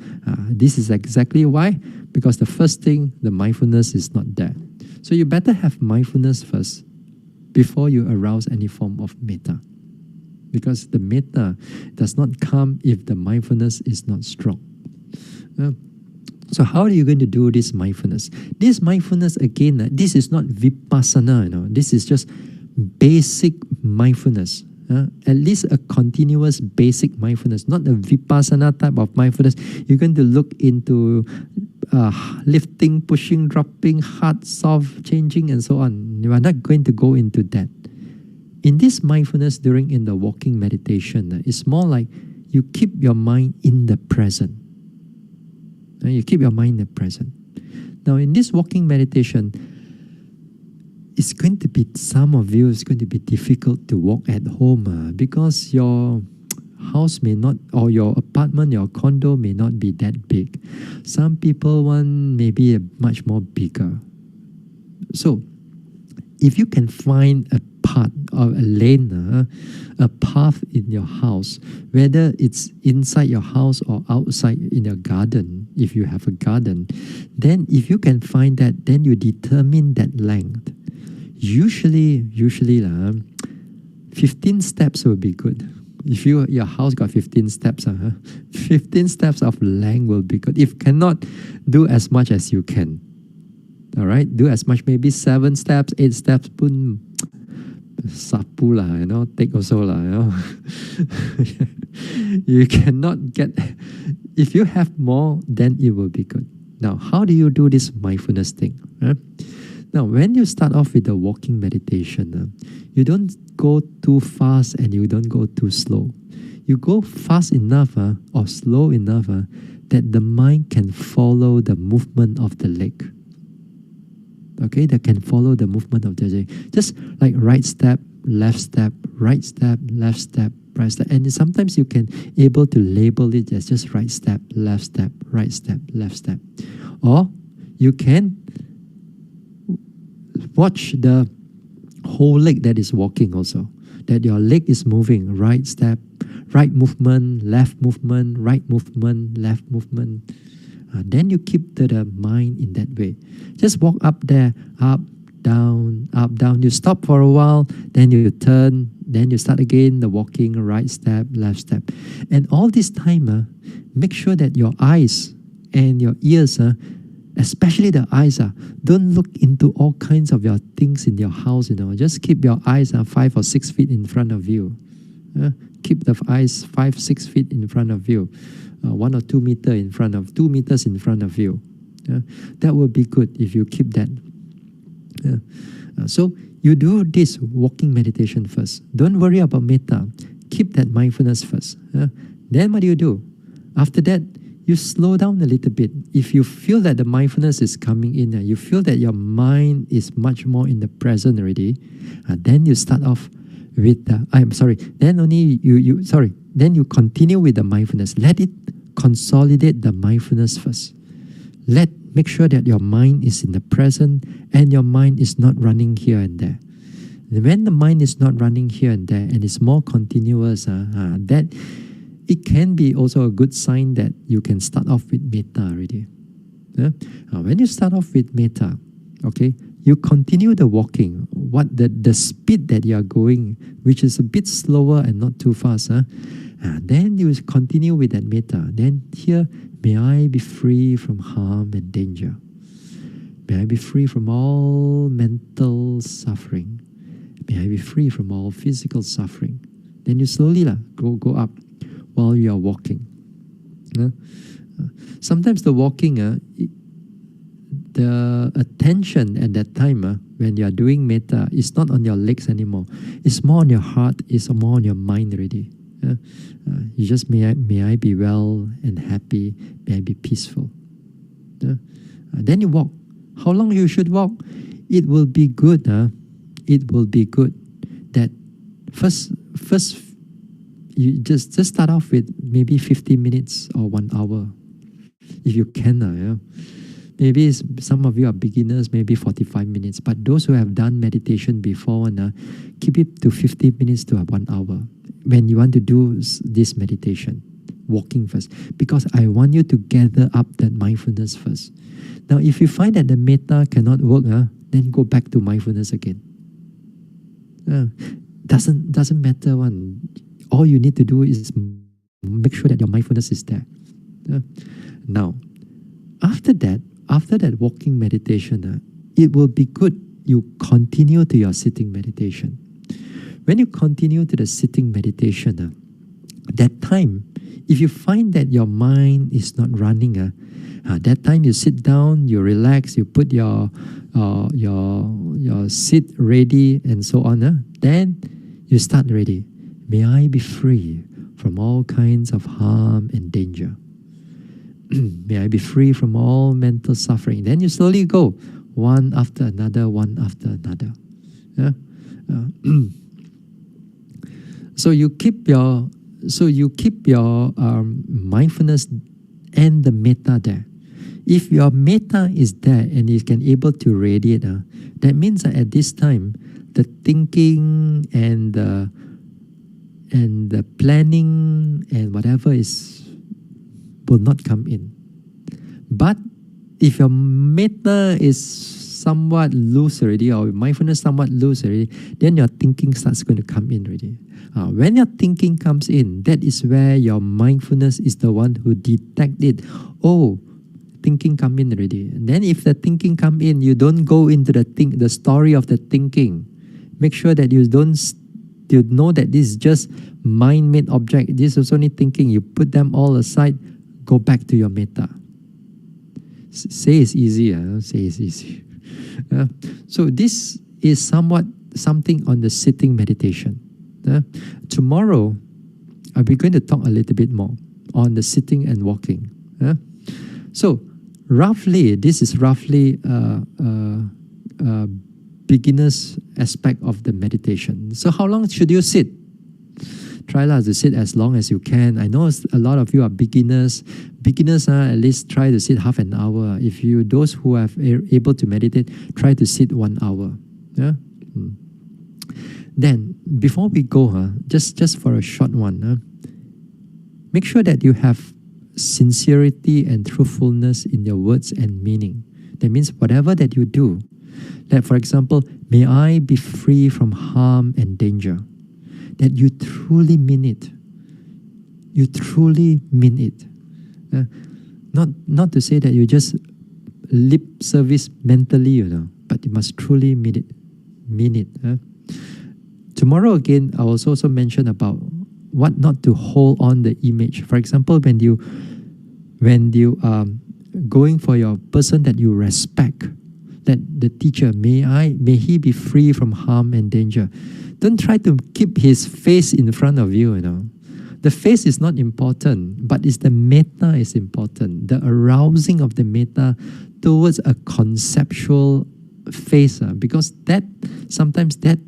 This is exactly why. Because the first thing, the mindfulness is not there. So you better have mindfulness first before you arouse any form of Mettā. Because the Mettā does not come if the mindfulness is not strong. So how are you going to do this mindfulness? This mindfulness, again, this is not Vipassana. This is just basic mindfulness. At least a continuous basic mindfulness, not a Vipassana type of mindfulness. You're going to look into lifting, pushing, dropping, hard, soft, changing, and so on. You are not going to go into that. In this mindfulness in the walking meditation, it's more like you keep your mind in the present. You keep your mind in the present. Now, in this walking meditation, it's going to be, some of you, it's going to be difficult to walk at home because your house may not, or your apartment, your condo may not be that big. Some people want maybe a much more bigger. So, if you can find a path or a lane, a path in your house, whether it's inside your house or outside in your garden, if you have a garden, then if you can find that, then you determine that length. Usually 15 steps will be good. If your house got 15 steps, 15 steps of length will be good. If cannot, do as much as you can. All right, do as much, maybe 7 steps, 8 steps, pun sapu lah, take also lah, You cannot get, if you have more, then it will be good. Now, how do you do this mindfulness thing? Now, Now, when you start off with the walking meditation, you don't go too fast and you don't go too slow. You go fast enough or slow enough that the mind can follow the movement of the leg. Okay, that can follow the movement of the leg. Just like right step, left step, right step, left step, right step. And sometimes you can able to label it as just right step, left step, right step, left step. Or you can watch the whole leg that is walking also. That your leg is moving, right step, right movement, left movement, right movement, left movement. Then you keep the mind in that way. Just walk up there, up, down, up, down. You stop for a while, then you turn, then you start again, the walking, right step, left step. And all this time, make sure that your eyes and your ears, especially the eyes, don't look into all kinds of your things in your house. Just keep your eyes 5 or 6 feet in front of you. Keep the eyes 5, 6 feet in front of you. 1 or 2 meters in front of 2 meters in front of you. That will be good if you keep that. So you do this walking meditation first. Don't worry about Mettā. Keep that mindfulness first. Then what do? After that, you slow down a little bit. If you feel that the mindfulness is coming in, you feel that your mind is much more in the present already, then you start off with then you continue with the mindfulness. Let it consolidate the mindfulness first. Make sure that your mind is in the present and your mind is not running here and there. When the mind is not running here and there and it's more continuous, that it can be also a good sign that you can start off with Mettā already. When you start off with Mettā, okay, you continue the walking. The speed that you are going, which is a bit slower and not too fast, then you continue with that Mettā. Then here, may I be free from harm and danger. May I be free from all mental suffering. May I be free from all physical suffering. Then you slowly go up while you are walking. Sometimes the walking, the attention at that time when you are doing Mettā is not on your legs anymore. It's more on your heart. It's more on your mind already. You just may I be well and happy. May I be peaceful. Then you walk. How long you should walk? It will be good. It will be good that first you just start off with maybe 50 minutes or 1 hour, if you can. Maybe some of you are beginners, maybe 45 minutes. But those who have done meditation before, keep it to 50 minutes to 1 hour when you want to do this meditation, walking first. Because I want you to gather up that mindfulness first. Now, if you find that the Mettā cannot work, then go back to mindfulness again. Doesn't matter one. All you need to do is make sure that your mindfulness is there. Now, after that walking meditation, it will be good you continue to your sitting meditation. When you continue to the sitting meditation, that time, if you find that your mind is not running, that time you sit down, you relax, you put your seat ready and so on. Then you start ready. May I be free from all kinds of harm and danger. May I be free from all mental suffering. Then you slowly go one after another, one after another. So you keep your mindfulness and the Mettā there. If your Mettā is there and you can able to radiate, that means that at this time the thinking and the planning and whatever will not come in. But if your Mettā is somewhat loose already, or mindfulness somewhat loose already, then your thinking starts going to come in already. When your thinking comes in, that is where your mindfulness is the one who detect it. Oh, thinking come in already. And then if the thinking come in, you don't go into the story of the thinking. Make sure that you know that this is just mind-made object. This is only thinking. You put them all aside. Go back to your Mettā. Say it's easy. Say it's easy. So this is somewhat something on the sitting meditation. Tomorrow, I'll be going to talk a little bit more on the sitting and walking. So roughly, this is roughly beginner's aspect of the meditation. So how long should you sit? Try to sit as long as you can. I know a lot of you are beginners. Beginners, at least try to sit half an hour. If you, those who are able to meditate, try to sit 1 hour. Then, before we go, just for a short one, make sure that you have sincerity and truthfulness in your words and meaning. That means whatever that you do, like for example, may I be free from harm and danger. That you truly mean it. You truly mean it. Not to say that you just lip service mentally, but you must truly mean it. Tomorrow again, I will also mention about what not to hold on the image. For example, when you are going for your person that you respect, that the teacher, may he be free from harm and danger. Don't try to keep his face in front of you, The face is not important, but it's the mettā is important. The arousing of the mettā towards a conceptual face, because that sometimes that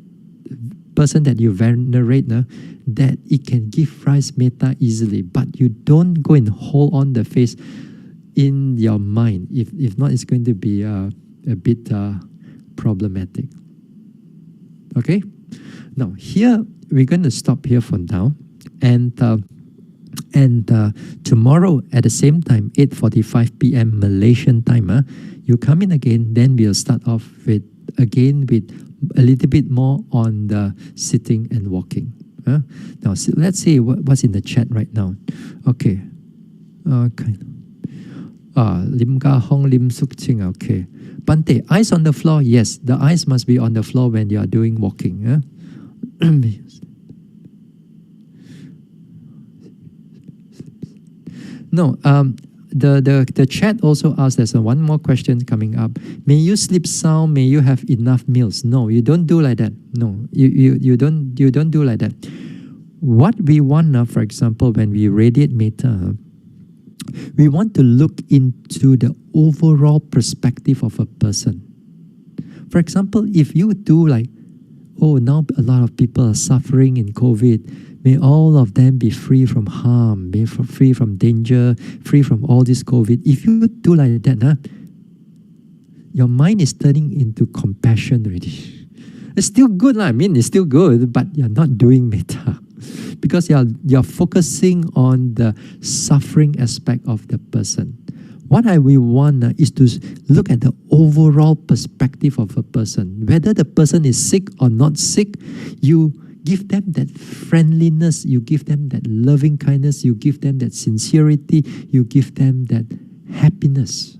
person that you venerate, that it can give rise mettā easily, but you don't go and hold on the face in your mind. If not, it's going to be a bit problematic. Okay? Now, here, we're going to stop here for now. And tomorrow at the same time, 8:45 p.m. Malaysian time, you come in again, then we'll start off with a little bit more on the sitting and walking. Now, let's see what's in the chat right now. Okay. Lim Ga Hong, Lim Suk Ching, okay. Bante, eyes on the floor? Yes, the eyes must be on the floor when you are doing walking. No, the chat also asked, there's one more question coming up. May you sleep sound, may you have enough meals. No, you don't do like that. No, you don't do like that. What we want now, for example, when we radiate mettā, we want to look into the overall perspective of a person. For example, if you do like, oh, now a lot of people are suffering in COVID, may all of them be free from harm, be free from danger, free from all this COVID. If you do like that, your mind is turning into compassion already. It's still good, I mean, it's still good, but you're not doing mettā. Because you're focusing on the suffering aspect of the person. What we want is to look at the overall perspective of a person. Whether the person is sick or not sick, you give them that friendliness, you give them that loving kindness, you give them that sincerity, you give them that happiness.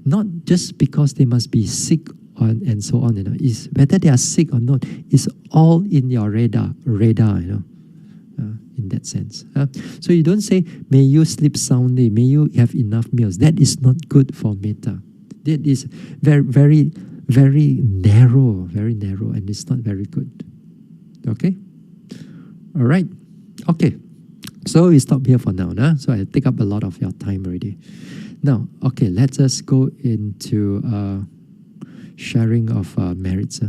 Not just because they must be sick and so on. Is whether they are sick or not, is all in your radar, in that sense. So you don't say, may you sleep soundly, may you have enough meals. That is not good for mettā. That is very, very, very narrow, and it's not very good. Okay? All right. Okay. So we stop here for now. So I take up a lot of your time already. Now, okay, let us go into sharing of merits.